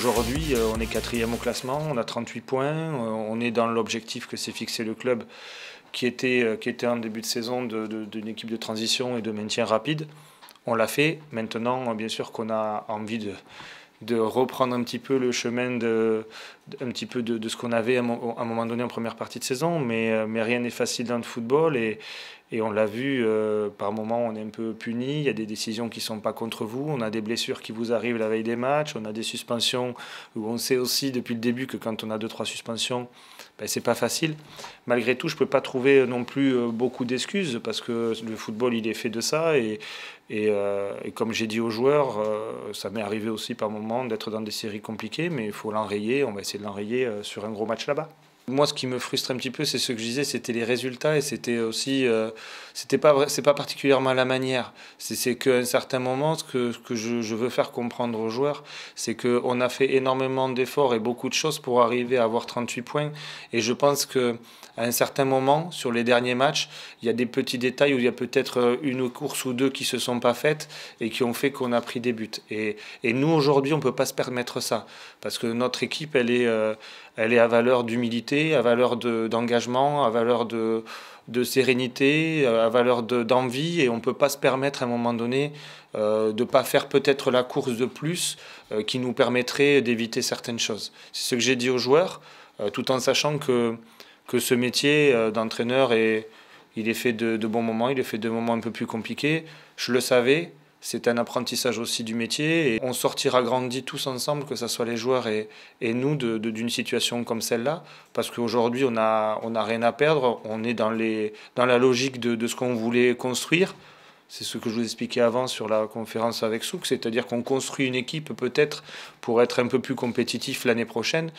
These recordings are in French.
Aujourd'hui, on est quatrième au classement, on a 38 points, on est dans l'objectif que s'est fixé le club qui était en début de saison d'une équipe de transition et de maintien rapide. On l'a fait. Maintenant, bien sûr qu'on a envie de reprendre un petit peu le chemin un petit peu de ce qu'on avait à un moment donné en première partie de saison, mais rien n'est facile dans le football et on l'a vu, par moments on est un peu puni, il y a des décisions qui ne sont pas contre vous, on a des blessures qui vous arrivent la veille des matchs, on a des suspensions où on sait aussi depuis le début que quand on a 2-3 suspensions, ben, c'est pas facile. Malgré tout, je ne peux pas trouver non plus beaucoup d'excuses parce que le football il est fait de ça et comme j'ai dit aux joueurs, ça m'est arrivé aussi par moments d'être dans des séries compliquées, mais il faut l'enrayer, on va essayer de l'enrayer sur un gros match là-bas. Moi, ce qui me frustre un petit peu, c'est ce que je disais, c'était les résultats et c'était aussi, c'est pas particulièrement la manière. C'est qu'à un certain moment, ce que je veux faire comprendre aux joueurs, c'est qu'on a fait énormément d'efforts et beaucoup de choses pour arriver à avoir 38 points. Et je pense que à un certain moment, sur les derniers matchs, il y a des petits détails où il y a peut-être une course ou deux qui se sont pas faites et qui ont fait qu'on a pris des buts. Et nous, aujourd'hui, on peut pas se permettre ça parce que notre équipe, elle est à valeur d'humilité, à valeur d'engagement, à valeur de sérénité, à valeur d'envie, et on ne peut pas se permettre à un moment donné de ne pas faire peut-être la course de plus qui nous permettrait d'éviter certaines choses. C'est ce que j'ai dit aux joueurs, tout en sachant que ce métier d'entraîneur, il est fait de bons moments, il est fait de moments un peu plus compliqués. Je le savais. C'est un apprentissage aussi du métier et on sortira grandis tous ensemble, que ce soit les joueurs et nous, d'une situation comme celle-là. Parce qu'aujourd'hui, on a rien à perdre. On est dans la logique de ce qu'on voulait construire. C'est ce que je vous expliquais avant sur la conférence avec Souk. C'est-à-dire qu'on construit une équipe peut-être pour être un peu plus compétitif l'année prochaine.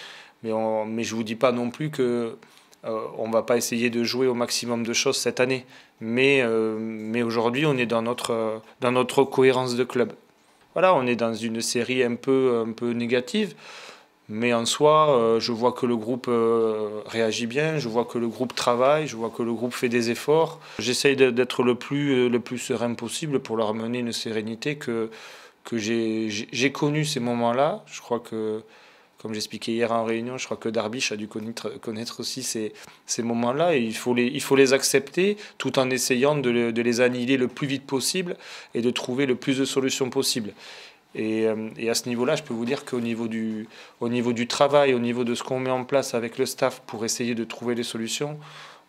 Mais je ne vous dis pas non plus que... on ne va pas essayer de jouer au maximum de choses cette année. Mais aujourd'hui, on est dans notre cohérence de club. Voilà, on est dans une série un peu négative. Mais en soi, je vois que le groupe réagit bien, je vois que le groupe travaille, je vois que le groupe fait des efforts. J'essaye d'être le plus serein possible pour leur amener une sérénité que j'ai connue ces moments-là. Je crois que, comme j'expliquais hier en réunion, je crois que Darbiche a dû connaître aussi ces moments-là. Et il faut les accepter tout en essayant de les annihiler le plus vite possible et de trouver le plus de solutions possibles. Et à ce niveau-là, je peux vous dire qu'au niveau du travail, au niveau de ce qu'on met en place avec le staff pour essayer de trouver des solutions,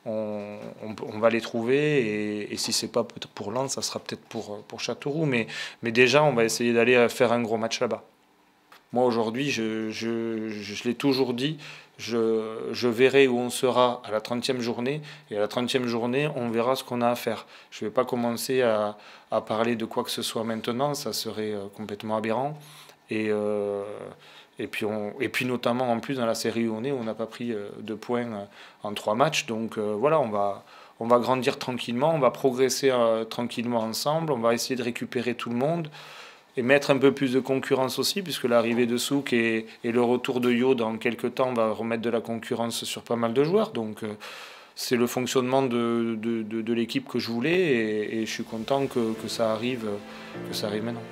on va les trouver. Et si ce n'est pas pour Lens, ça sera peut-être pour Châteauroux. Mais déjà, on va essayer d'aller faire un gros match là-bas. Moi, aujourd'hui, je l'ai toujours dit, je verrai où on sera à la 30e journée. Et à la 30e journée, on verra ce qu'on a à faire. Je ne vais pas commencer à parler de quoi que ce soit maintenant, ça serait complètement aberrant. Et puis notamment, en plus, dans la série où on n'a pas pris de points en 3 matchs. Donc voilà, on va grandir tranquillement, on va progresser tranquillement ensemble, on va essayer de récupérer tout le monde. Et mettre un peu plus de concurrence aussi, puisque l'arrivée de Souk et le retour de Yo dans quelques temps va remettre de la concurrence sur pas mal de joueurs. Donc c'est le fonctionnement de l'équipe que je voulais et je suis content que ça arrive maintenant.